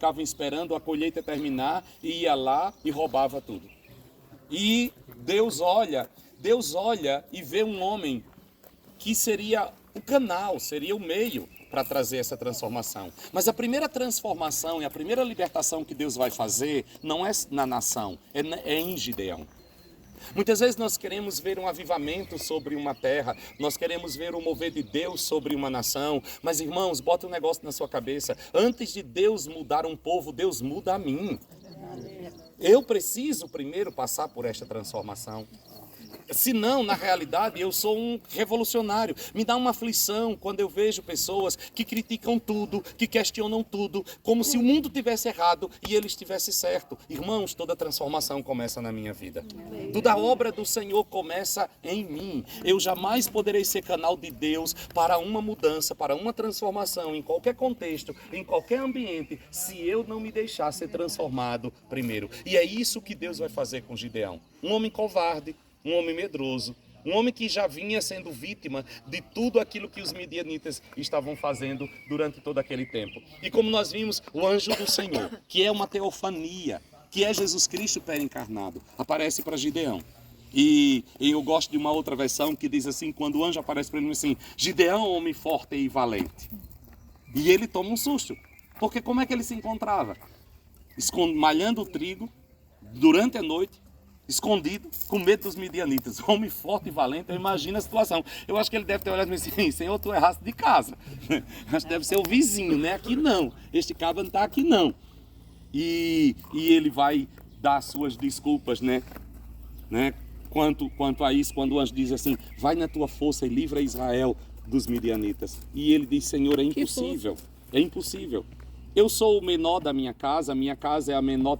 ficavam esperando a colheita terminar e ia lá e roubava tudo. E Deus olha e vê um homem que seria o canal, seria o meio para trazer essa transformação. Mas a primeira transformação e a primeira libertação que Deus vai fazer não é na nação, é em Gideão. Muitas vezes nós queremos ver um avivamento sobre uma terra, nós queremos ver o mover de Deus sobre uma nação, mas irmãos, bota um negócio na sua cabeça, antes de Deus mudar um povo, Deus muda a mim. Eu preciso primeiro passar por esta transformação. Senão, na realidade, eu sou um revolucionário. Me dá uma aflição quando eu vejo pessoas que criticam tudo, que questionam tudo, como se o mundo tivesse errado e ele estivesse certo. Irmãos, toda transformação começa na minha vida. Toda a obra do Senhor começa em mim. Eu jamais poderei ser canal de Deus para uma mudança, para uma transformação, em qualquer contexto, em qualquer ambiente, se eu não me deixar ser transformado primeiro. E é isso que Deus vai fazer com Gideão. Um homem covarde, um homem medroso, um homem que já vinha sendo vítima de tudo aquilo que os midianitas estavam fazendo durante todo aquele tempo. E como nós vimos, o anjo do Senhor, que é uma teofania, que é Jesus Cristo pré-encarnado, aparece para Gideão. E eu gosto de uma outra versão que diz assim, quando o anjo aparece para ele assim, Gideão, homem forte e valente. E ele toma um susto, porque como é que ele se encontrava? Malhando o trigo durante a noite, escondido, com medo dos midianitas, homem forte e valente, eu imagino a situação. Eu acho que ele deve ter olhado e disse assim, Senhor, tu erraste de casa. Acho que deve ser o vizinho, né? Aqui não, este cabra não está aqui não. E ele vai dar suas desculpas, né? Quanto a isso, quando o anjo diz assim, vai na tua força e livra Israel dos midianitas. E ele diz, Senhor, é impossível, é impossível. Eu sou o menor da minha casa é a menor,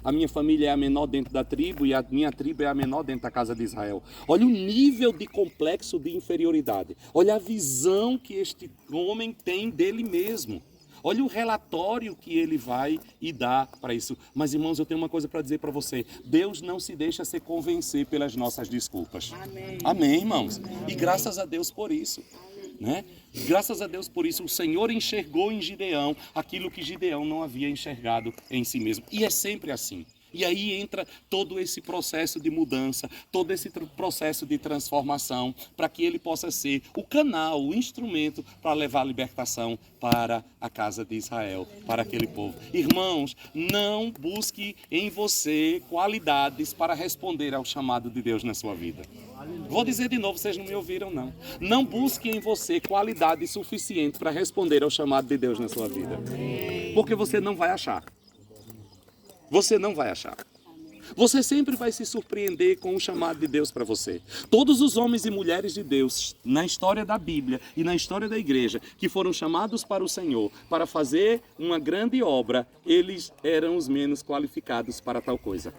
a minha família é a menor dentro da tribo e a minha tribo é a menor dentro da casa de Israel. Olha o nível de complexo de inferioridade. Olha a visão que este homem tem dele mesmo. Olha o relatório que ele vai e dá para isso. Mas, irmãos, eu tenho uma coisa para dizer para você. Deus não se deixa se convencer pelas nossas desculpas. Amém. Amém, irmãos? E graças a Deus por isso. Né? Graças a Deus por isso, o Senhor enxergou em Gideão aquilo que Gideão não havia enxergado em si mesmo. E é sempre assim. E aí entra todo esse processo de mudança, todo esse processo de transformação, para que ele possa ser o canal, o instrumento para levar a libertação para a casa de Israel, para aquele povo. Irmãos, não busque em você qualidades para responder ao chamado de Deus na sua vida. Vou dizer de novo, vocês não me ouviram não. Não busque em você qualidade suficiente para responder ao chamado de Deus na sua vida. Porque você não vai achar. Você não vai achar. Você sempre vai se surpreender com o chamado de Deus para você. Todos os homens e mulheres de Deus, na história da Bíblia e na história da igreja, que foram chamados para o Senhor, para fazer uma grande obra, eles eram os menos qualificados para tal coisa.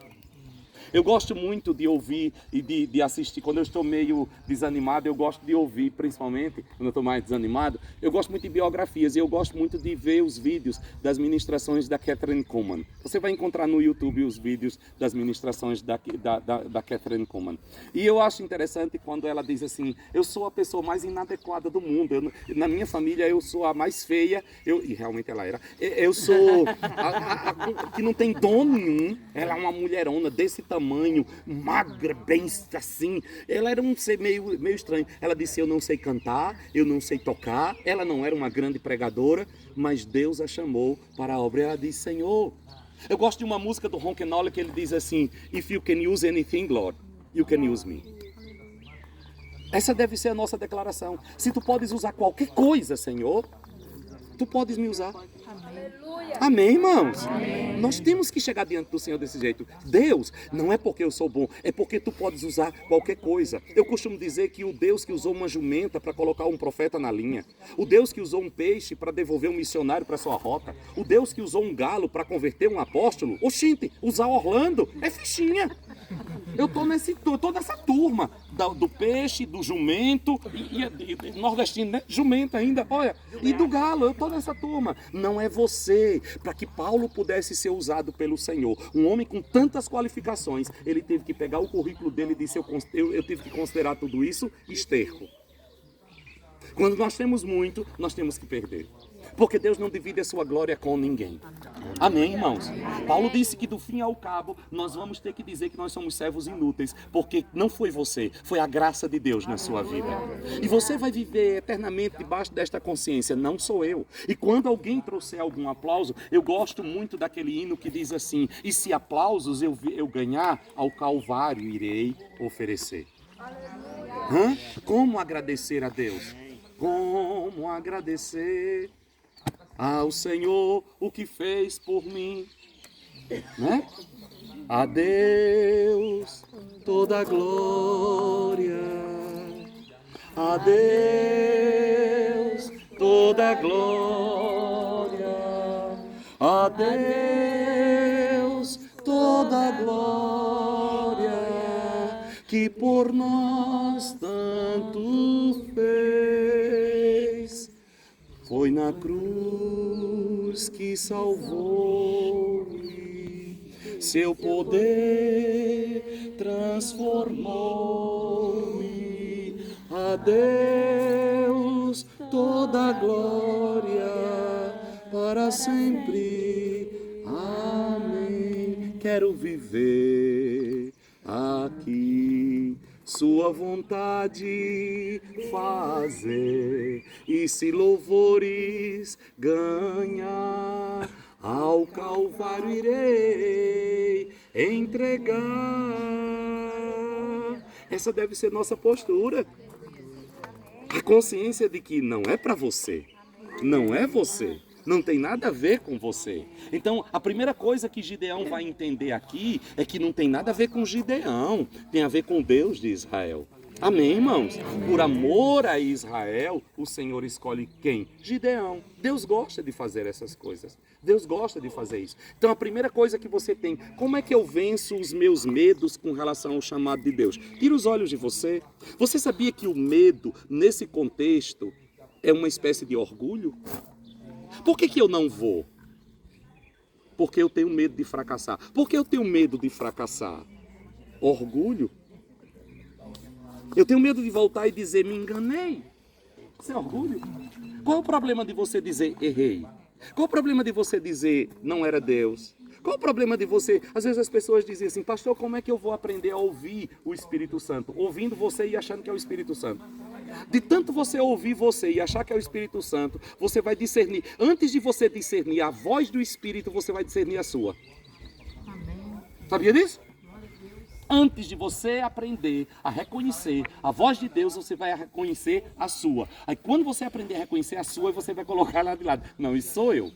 Eu gosto muito de ouvir e de assistir. Quando eu estou meio desanimado, eu gosto de ouvir, principalmente, quando eu estou mais desanimado, eu gosto muito de biografias e eu gosto muito de ver os vídeos das ministrações da Kathryn Kuhlman. Você vai encontrar no YouTube os vídeos das ministrações da Kathryn Kuhlman. E eu acho interessante quando ela diz assim, eu sou a pessoa mais inadequada do mundo. Na minha família, eu sou a mais feia. E realmente ela era. Eu sou a que não tem dom nenhum. Ela é uma mulherona desse tamanho, magra, bem assim. Ela era um ser meio estranho. Ela disse, eu não sei cantar, eu não sei tocar. Ela não era uma grande pregadora, mas Deus a chamou para a obra. Ela disse, Senhor, eu gosto de uma música do Ron Kenoly que ele diz assim, if you can use anything, Lord, you can use me. Essa deve ser a nossa declaração. Se tu podes usar qualquer coisa, Senhor, tu podes me usar. Amém, irmãos? Amém. Nós temos que chegar diante do Senhor desse jeito. Deus, não é porque eu sou bom, é porque tu podes usar qualquer coisa. Eu costumo dizer que o Deus que usou uma jumenta para colocar um profeta na linha, o Deus que usou um peixe para devolver um missionário para sua rota, o Deus que usou um galo para converter um apóstolo, oxente, usar Orlando é fichinha. Eu tô nessa turma do peixe, do jumento, e nordestino, né? Jumenta ainda, olha, e do galo, eu tô nessa turma. Não é você, para que Paulo pudesse ser usado pelo Senhor. Um homem com tantas qualificações, ele teve que pegar o currículo dele e disse, eu tive que considerar tudo isso esterco. Quando nós temos muito, nós temos que perder. Porque Deus não divide a sua glória com ninguém. Amém, irmãos? Paulo disse que do fim ao cabo nós vamos ter que dizer que nós somos servos inúteis, porque não foi você, foi a graça de Deus na sua vida. E você vai viver eternamente debaixo desta consciência, não sou eu. E quando alguém trouxer algum aplauso, eu gosto muito daquele hino que diz assim: e se aplausos eu ganhar, ao Calvário irei oferecer. Como agradecer a Deus? Como agradecer ao Senhor o que fez por mim, né? A Deus toda a glória, a Deus toda a glória, a Deus toda a glória, que por nós tanto fez. Foi na cruz que salvou-me, seu poder transformou-me. A Deus toda a glória para sempre. Amém. Quero viver aqui, sua vontade fazer, e se louvores ganhar, ao Calvário irei entregar. Essa deve ser nossa postura. A consciência de que não é para você, não é você. Não tem nada a ver com você. Então, a primeira coisa que Gideão vai entender aqui é que não tem nada a ver com Gideão. Tem a ver com Deus de Israel. Amém, irmãos? Por amor a Israel, o Senhor escolhe quem? Gideão. Deus gosta de fazer essas coisas. Deus gosta de fazer isso. Então, a primeira coisa que você tem, como é que eu venço os meus medos com relação ao chamado de Deus? Tira os olhos de você. Você sabia que o medo, nesse contexto, é uma espécie de orgulho? Por que eu não vou? Porque eu tenho medo de fracassar. Por que eu tenho medo de fracassar? Orgulho. Eu tenho medo de voltar e dizer, me enganei. Isso é orgulho. Qual é o problema de você dizer, errei? Qual o problema de você dizer, não era Deus? Qual o problema de você... Às vezes as pessoas dizem assim, pastor, como é que eu vou aprender a ouvir o Espírito Santo? Ouvindo você e achando que é o Espírito Santo. De tanto você ouvir você e achar que é o Espírito Santo, você vai discernir. Antes de você discernir a voz do Espírito, você vai discernir a sua. Amém. Sabia disso? Antes de você aprender a reconhecer a voz de Deus, você vai reconhecer a sua. Aí quando você aprender a reconhecer a sua, você vai colocar lá de lado. Não, isso sou eu.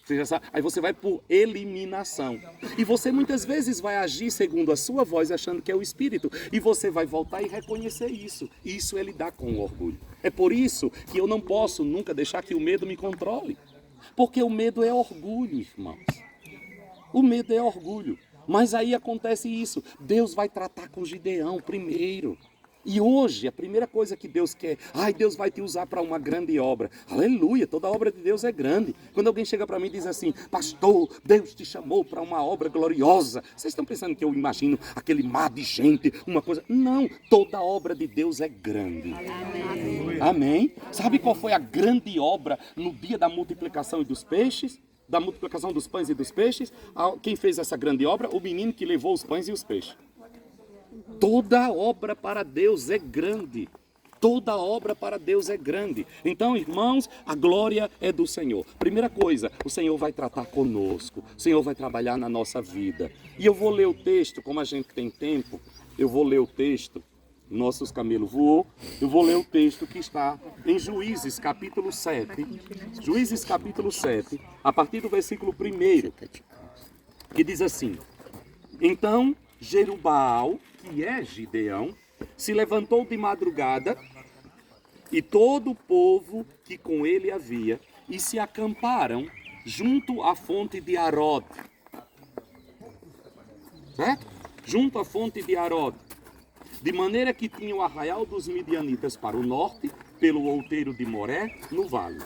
Você já sabe? Aí você vai por eliminação. E você muitas vezes vai agir segundo a sua voz, achando que é o Espírito. E você vai voltar e reconhecer isso. E isso é lidar com o orgulho. É por isso que eu não posso nunca deixar que o medo me controle. Porque o medo é orgulho, irmãos. O medo é orgulho. Mas aí acontece isso. Deus vai tratar com Gideão primeiro. E hoje, a primeira coisa que Deus quer, Deus vai te usar para uma grande obra. Aleluia, toda obra de Deus é grande. Quando alguém chega para mim e diz assim, pastor, Deus te chamou para uma obra gloriosa. Vocês estão pensando que eu imagino aquele mar de gente, uma coisa... Não, toda obra de Deus é grande. Amém. Amém? Sabe qual foi a grande obra no dia da multiplicação e dos peixes? Da multiplicação dos pães e dos peixes? Quem fez essa grande obra? O menino que levou os pães e os peixes. Toda obra para Deus é grande. Toda obra para Deus é grande. Então, irmãos, a glória é do Senhor. Primeira coisa, o Senhor vai tratar conosco. O Senhor vai trabalhar na nossa vida. E eu vou ler o texto, como a gente tem tempo, eu vou ler o texto. Nossos camelos voou. Eu vou ler o texto que está em Juízes, capítulo 7. Juízes, capítulo 7, a partir do versículo 1, que diz assim: Então, Jerubaal, que é Gideão, se levantou de madrugada, e todo o povo que com ele havia, e se acamparam junto à fonte de Arod. Certo? Junto à fonte de Arod. De maneira que tinha o arraial dos midianitas para o norte, pelo outeiro de Moré, no vale.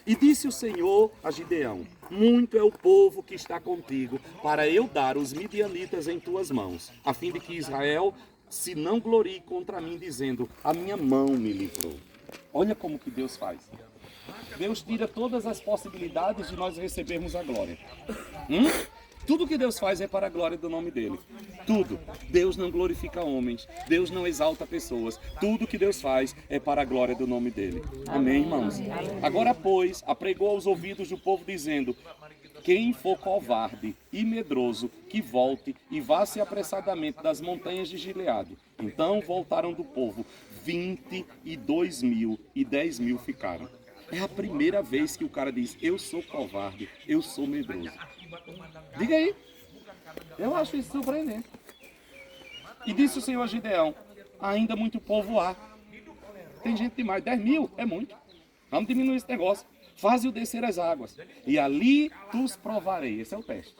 E disse o Senhor a Gideão: muito é o povo que está contigo, para eu dar os midianitas em tuas mãos, a fim de que Israel se não glorie contra mim, dizendo, a minha mão me livrou. Olha como que Deus faz. Deus tira todas as possibilidades de nós recebermos a glória. Tudo que Deus faz é para a glória do nome dele. Tudo. Deus não glorifica homens. Deus não exalta pessoas. Tudo que Deus faz é para a glória do nome dele. Amém, irmãos? Agora, pois, apregou aos ouvidos do povo, dizendo: quem for covarde e medroso, que volte e vá-se apressadamente das montanhas de Gileade. Então voltaram do povo 22.000 e 10.000 ficaram. É a primeira vez que o cara diz: eu sou covarde, eu sou medroso. Diga aí. Eu acho isso surpreendente. E disse o Senhor a Gideão: ainda muito povo há. Tem gente demais. 10.000 é muito. Vamos diminuir esse negócio. Faze-o descer as águas, e ali tu os provarei. Esse é o teste.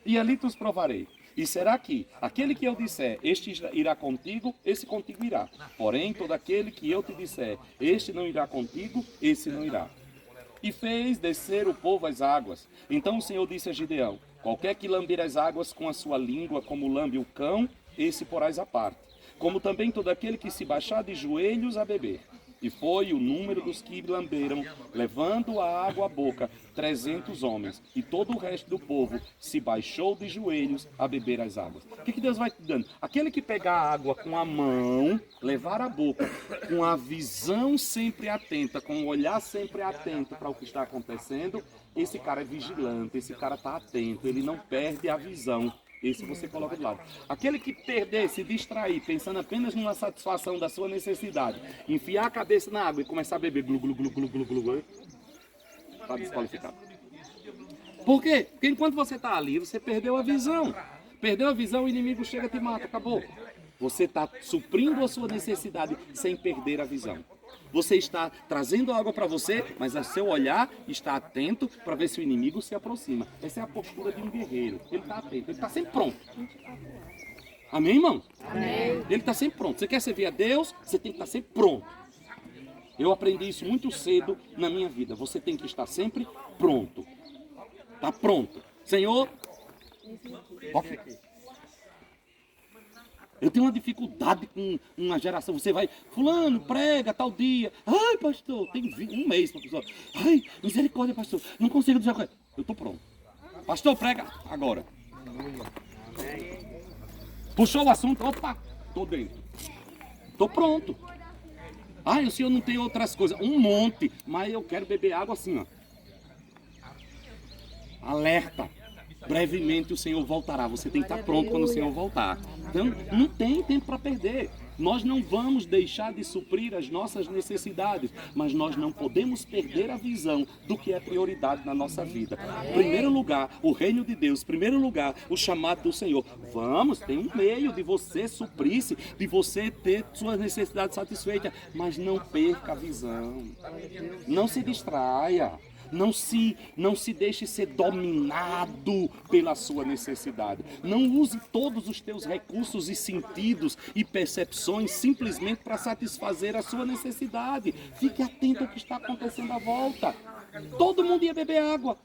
E ali tu os provarei. E será que aquele que eu disser, este irá contigo, esse contigo irá. Porém, todo aquele que eu te disser, este não irá contigo, esse não irá. E fez descer o povo às águas. Então o Senhor disse a Gideão: qualquer que lamber as águas com a sua língua, como lambe o cão, esse porás à parte. Como também todo aquele que se baixar de joelhos a beber. E foi o número dos que lamberam, levando a água à boca, 300 homens. E todo o resto do povo se baixou de joelhos a beber as águas. O que Deus vai te dando? Aquele que pegar a água com a mão, levar à boca, com a visão sempre atenta, com o olhar sempre atento para o que está acontecendo, esse cara é vigilante, esse cara está atento, ele não perde a visão. Esse você coloca do lado. Aquele que perder, se distrair, pensando apenas numa satisfação da sua necessidade, enfiar a cabeça na água e começar a beber glu, glu, glu, glu, glu, glu, glu, está desqualificado. Por quê? Porque enquanto você está ali, você perdeu a visão. Perdeu a visão, o inimigo chega e te mata, acabou. Você está suprindo a sua necessidade sem perder a visão. Você está trazendo água para você, mas o seu olhar está atento para ver se o inimigo se aproxima. Essa é a postura de um guerreiro. Ele está atento, ele está sempre pronto. Amém, irmão? Amém. Ele está sempre pronto. Você quer servir a Deus, você tem que estar sempre pronto. Eu aprendi isso muito cedo na minha vida. Você tem que estar sempre pronto. Está pronto. Senhor, ok. Eu tenho uma dificuldade com uma geração. Você vai, fulano, prega tal dia. Ai, pastor, tem um mês, pastor. Ai, misericórdia, pastor. Não consigo dizer coisa. Eu estou pronto. Pastor, prega agora. Puxou o assunto, opa, estou dentro. Estou pronto. Ai, o senhor não tem outras coisas. Um monte, mas eu quero beber água assim, ó. Alerta. Brevemente o Senhor voltará. Você tem que estar pronto quando o Senhor voltar. Então, não tem tempo para perder. Nós não vamos deixar de suprir as nossas necessidades, mas nós não podemos perder a visão do que é prioridade na nossa vida. Em primeiro lugar, o reino de Deus. Em primeiro lugar, o chamado do Senhor. Vamos, tem um meio de você suprir-se, de você ter suas necessidades satisfeitas, mas não perca a visão. Não se distraia. Não se deixe ser dominado pela sua necessidade. Não use todos os teus recursos e sentidos e percepções simplesmente para satisfazer a sua necessidade. Fique atento ao que está acontecendo à volta. Todo mundo ia beber água.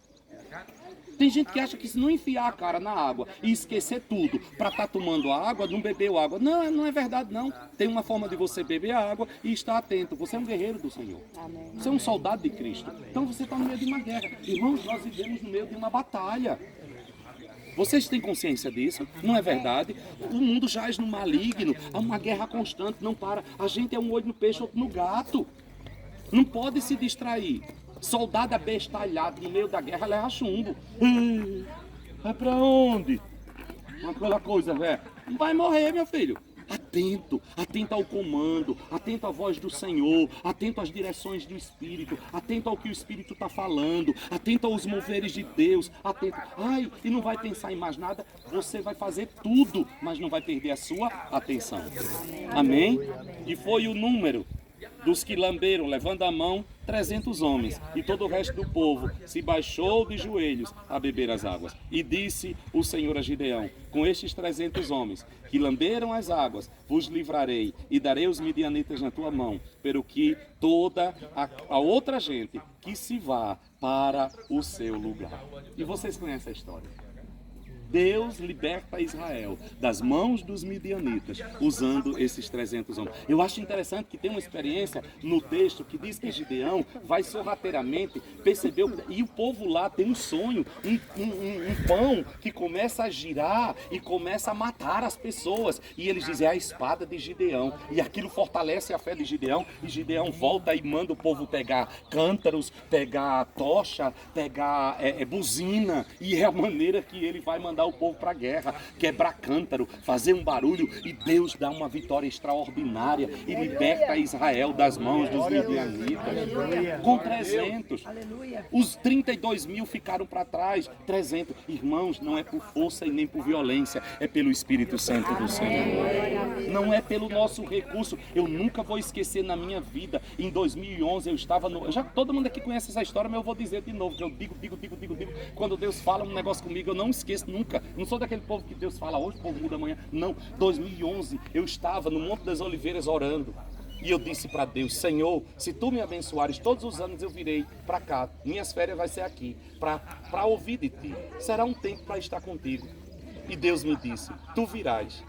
Tem gente que acha que se não enfiar a cara na água e esquecer tudo para estar tomando a água, não bebeu água. Não, não é verdade não. Tem uma forma de você beber a água e estar atento. Você é um guerreiro do Senhor. Amém. Você é um soldado de Cristo. Então você está no meio de uma guerra. Irmãos, nós vivemos no meio de uma batalha. Vocês têm consciência disso? Não é verdade? O mundo jaz no maligno. Há uma guerra constante, não para. A gente é um olho no peixe, outro no gato. Não pode se distrair. Soldado abestalhado no meio da guerra leva chumbo. Vai pra onde? Aquela coisa, velho. Não vai morrer, meu filho. Atento, atento ao comando, atento à voz do Senhor, atento às direções do Espírito, atento ao que o Espírito está falando, atento aos moveres de Deus, atento. Ai, e não vai pensar em mais nada, você vai fazer tudo, mas não vai perder a sua atenção. Amém? E foi o número dos que lamberam, levando a mão, 300 homens, e todo o resto do povo se baixou de joelhos a beber as águas. E disse o Senhor a Gideão: com estes 300 homens que lamberam as águas, vos livrarei e darei os midianitas na tua mão, pelo que toda a outra gente que se vá para o seu lugar. E vocês conhecem a história. Deus liberta Israel das mãos dos midianitas, usando esses 300 homens. Eu acho interessante que tem uma experiência no texto que diz que Gideão vai sorrateiramente, percebeu, e o povo lá tem um sonho, um pão que começa a girar e começa a matar as pessoas. E eles dizem, é a espada de Gideão. E aquilo fortalece a fé de Gideão, e Gideão volta e manda o povo pegar cântaros, pegar tocha, pegar buzina, e é a maneira que ele vai mandar o povo para a guerra, quebrar cântaro, fazer um barulho, e Deus dá uma vitória extraordinária e liberta Israel das mãos dos midianitas com 300. Os 32 mil ficaram para trás. 300. Irmãos, não é por força e nem por violência, é pelo Espírito Santo do Senhor. Não é pelo nosso recurso. Eu nunca vou esquecer na minha vida, em 2011 eu estava no... Já todo mundo aqui conhece essa história, mas eu vou dizer de novo, que eu digo. Quando Deus fala um negócio comigo, eu não esqueço nunca. Não sou daquele povo que Deus fala hoje, o povo muda amanhã. Não, 2011 eu estava no Monte das Oliveiras orando. E eu disse para Deus, Senhor, se tu me abençoares, todos os anos eu virei para cá. Minhas férias vai ser aqui, para ouvir de ti. Será um tempo para estar contigo. E Deus me disse, tu virás,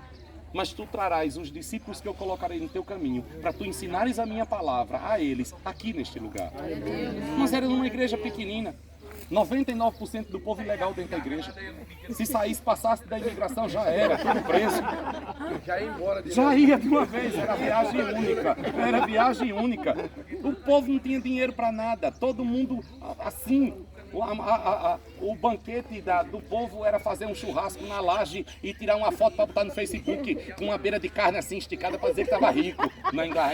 mas tu trarás os discípulos que eu colocarei no teu caminho, para tu ensinares a minha palavra a eles, aqui neste lugar. Mas era numa igreja pequenina. 99% do povo ilegal dentro da igreja. Se saísse, passasse da imigração, já era, tudo preso. Já ia de uma vez, era viagem única. O povo não tinha dinheiro para nada, todo mundo assim. O banquete do povo era fazer um churrasco na laje e tirar uma foto para botar no Facebook com uma beira de carne assim esticada para dizer que estava rico.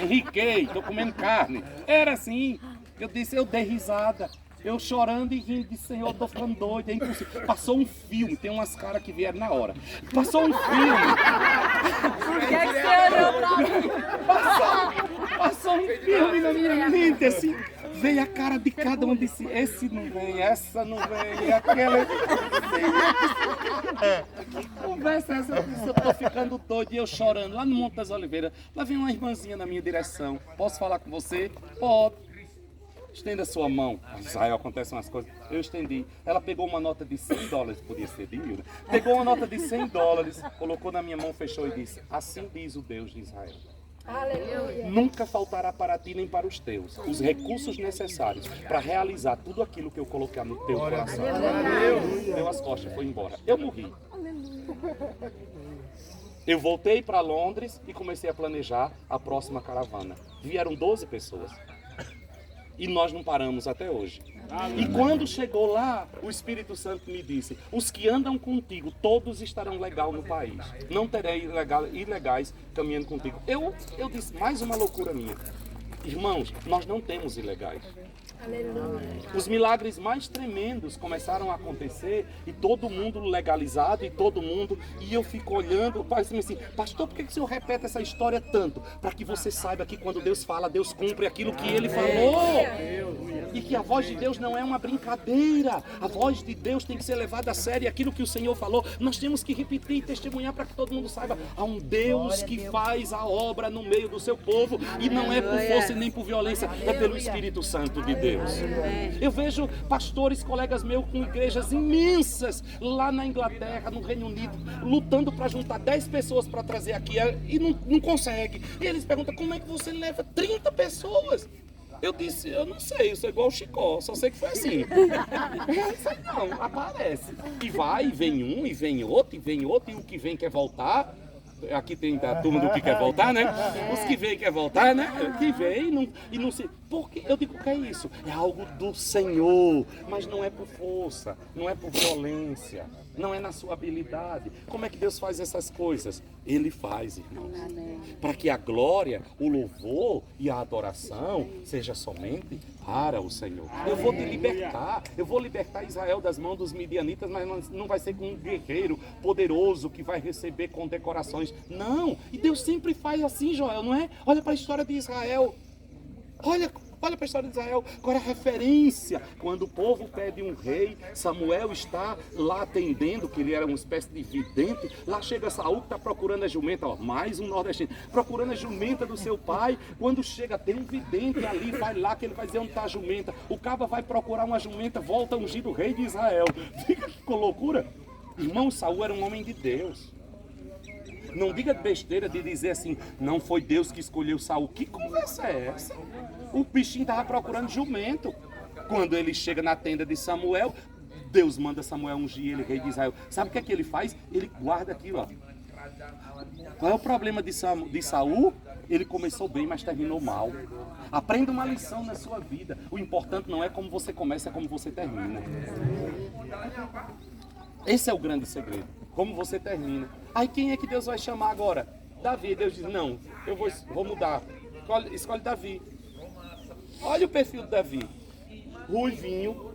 Enriquei, estou comendo carne. Era assim. Eu disse, eu dei risada. Eu chorando e rindo, disse, Senhor, eu tô ficando doido, é impossível. Passou um filme, tem umas caras que vieram na hora. Passou um filme. Por que você olhou pra mim? Passou um filme na minha mente, assim. Veio a cara de cada um, disse, esse não vem, essa não vem, aquela... Que conversa é essa? Eu disse, eu tô ficando doido, e eu chorando, lá no Monte das Oliveiras. Lá vem uma irmãzinha na minha direção. Posso falar com você? Pode. Estenda sua mão. Israel, acontecem umas coisas. Eu estendi. Ela pegou uma nota de $100, podia ser de 1.000, né? Pegou uma nota de $100, colocou na minha mão, fechou e disse, assim diz o Deus de Israel. Aleluia. Nunca faltará para ti nem para os teus os recursos necessários para realizar tudo aquilo que eu colocar no teu coração. Deu as costas, foi embora. Eu morri. Eu voltei para Londres e comecei a planejar a próxima caravana. Vieram 12 pessoas. E nós não paramos até hoje. E quando chegou lá, o Espírito Santo me disse, os que andam contigo, todos estarão legal no país. Não terei ilegais caminhando contigo. Eu disse, mais uma loucura minha. Irmãos, nós não temos ilegais. Os milagres mais tremendos começaram a acontecer e todo mundo legalizado e eu fico olhando, parece assim, pastor, por que o senhor repete essa história tanto? Para que você saiba que quando Deus fala, Deus cumpre aquilo que Ele falou. E que a voz de Deus não é uma brincadeira. A voz de Deus tem que ser levada a sério. Aquilo que o Senhor falou, nós temos que repetir e testemunhar para que todo mundo saiba. Há um Deus que faz a obra no meio do seu povo e não é por força e nem por violência, é pelo Espírito Santo de Deus. Eu vejo pastores, colegas meus com igrejas imensas lá na Inglaterra, no Reino Unido, lutando para juntar 10 pessoas para trazer aqui e não consegue. E eles perguntam, como é que você leva 30 pessoas? Eu disse, eu não sei, eu sou igual o Chicó, só sei que foi assim. Eu sei não, aparece. E vai, e vem um, e vem outro, e o que vem quer voltar. Aqui tem a turma do que quer voltar, né? Os que vêm quer voltar, né? Que vem e não se... Porque eu digo que é isso. É algo do Senhor, mas não é por força, não é por violência, não é na sua habilidade. Como é que Deus faz essas coisas? Ele faz, irmãos. Para que a glória, o louvor e a adoração seja somente para o Senhor. Eu vou te libertar, eu vou libertar Israel das mãos dos midianitas, mas não vai ser com um guerreiro poderoso que vai receber condecorações. Não, e Deus sempre faz assim, Joel, não é? Olha para a história de Israel. Olha para a história de Israel, agora a referência, quando o povo pede um rei, Samuel está lá atendendo, que ele era uma espécie de vidente, lá chega Saul que está procurando a jumenta, ó, mais um nordestino, procurando a jumenta do seu pai, quando chega tem um vidente ali, vai lá que ele vai dizer onde está a jumenta, o caba vai procurar uma jumenta, volta ungido o rei de Israel, fica com loucura. Irmão, Saul era um homem de Deus. Não diga besteira de dizer assim, não foi Deus que escolheu Saul. Que conversa é essa? O bichinho estava procurando jumento. Quando ele chega na tenda de Samuel, Deus manda Samuel ungir ele, rei de Israel. Sabe o que é que ele faz? Ele guarda aquilo, ó. Qual é o problema de Saul? Ele começou bem, mas terminou mal. Aprenda uma lição na sua vida. O importante não é como você começa, é como você termina. Esse é o grande segredo. Como você termina. Aí quem é que Deus vai chamar agora? Davi. Deus diz, não, eu vou mudar. Escolhe Davi. Olha o perfil de Davi. Ruivinho,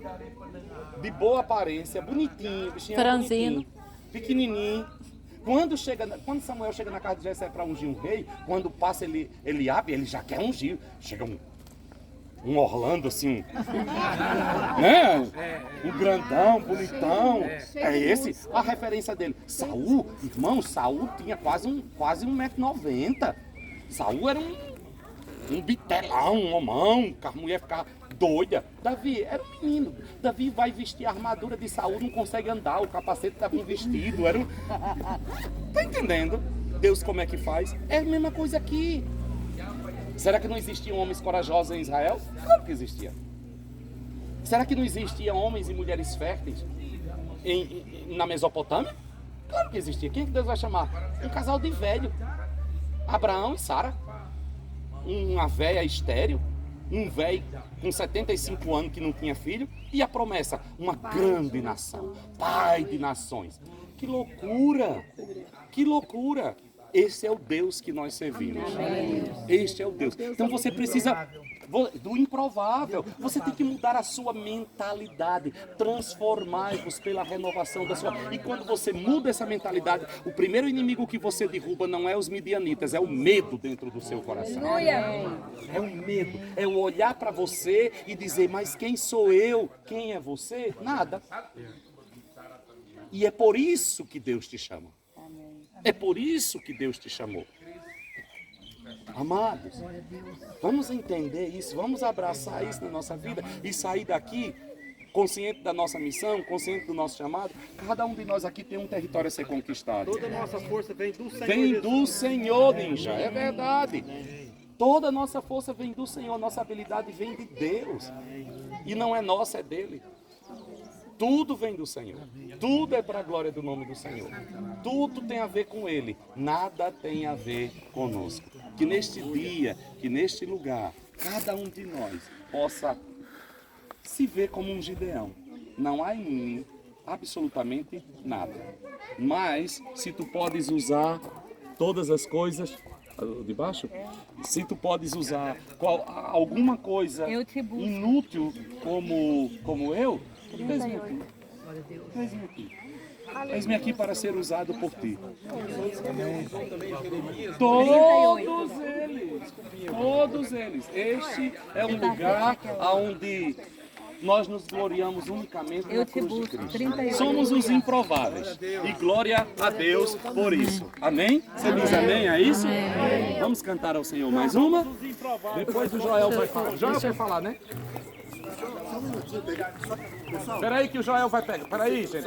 de boa aparência, bonitinho, bichinho bonitinho, pequenininho. Quando Samuel chega na casa de Jessé para ungir um rei, quando passa Eliabe, ele já quer ungir. Chega um Orlando assim, né? Um grandão, bonitão. É esse a referência dele. Saul, irmão, Saul tinha quase 1,90 m. Saul era um bitelão, um homão, que a mulher ficava doida. Davi era um menino. Davi vai vestir a armadura de Saul, não consegue andar, o capacete estava investido. Tá entendendo? Deus como é que faz? É a mesma coisa aqui. Será que não existiam homens corajosos em Israel? Claro que existia. Será que não existiam homens e mulheres férteis na Mesopotâmia? Claro que existia. Quem é que Deus vai chamar? Um casal de velho. Abraão e Sara. Uma véia estéril. Um velho com 75 anos que não tinha filho. E a promessa, uma grande nação. Pai de nações. Que loucura! Que loucura! Esse é o Deus que nós servimos. Este é o Deus. Então você precisa do improvável. Você tem que mudar a sua mentalidade. Transformar-vos pela renovação da sua... E quando você muda essa mentalidade, o primeiro inimigo que você derruba não é os midianitas, é o medo dentro do seu coração. É o medo. É o olhar para você e dizer, mas quem sou eu? Quem é você? Nada. E é por isso que Deus te chama. É por isso que Deus te chamou. Amados, vamos entender isso, vamos abraçar isso na nossa vida e sair daqui consciente da nossa missão, consciente do nosso chamado. Cada um de nós aqui tem um território a ser conquistado. Toda a nossa força vem do Senhor. Vem do Senhor, ninja, é verdade. Toda a nossa força vem do Senhor, nossa habilidade vem de Deus. E não é nossa, é dele. Tudo vem do Senhor. Tudo é para a glória do nome do Senhor. Tudo tem a ver com Ele. Nada tem a ver conosco. Que neste dia, que neste lugar, cada um de nós possa se ver como um Gideão. Não há em mim absolutamente nada. Mas, se tu podes usar todas as coisas... De baixo? Se tu podes usar alguma coisa inútil como eu, eis-me aqui para ser usado por ti. Todos eles. Este é um lugar onde nós nos gloriamos unicamente na cruz de Cristo. Somos os improváveis. E glória a Deus por isso. Amém? Você diz amém a isso? Vamos cantar ao Senhor mais uma? Depois o Joel vai falar. O Joel vai falar, né? Espera aí que o Joel vai pegar. Espera aí, gente.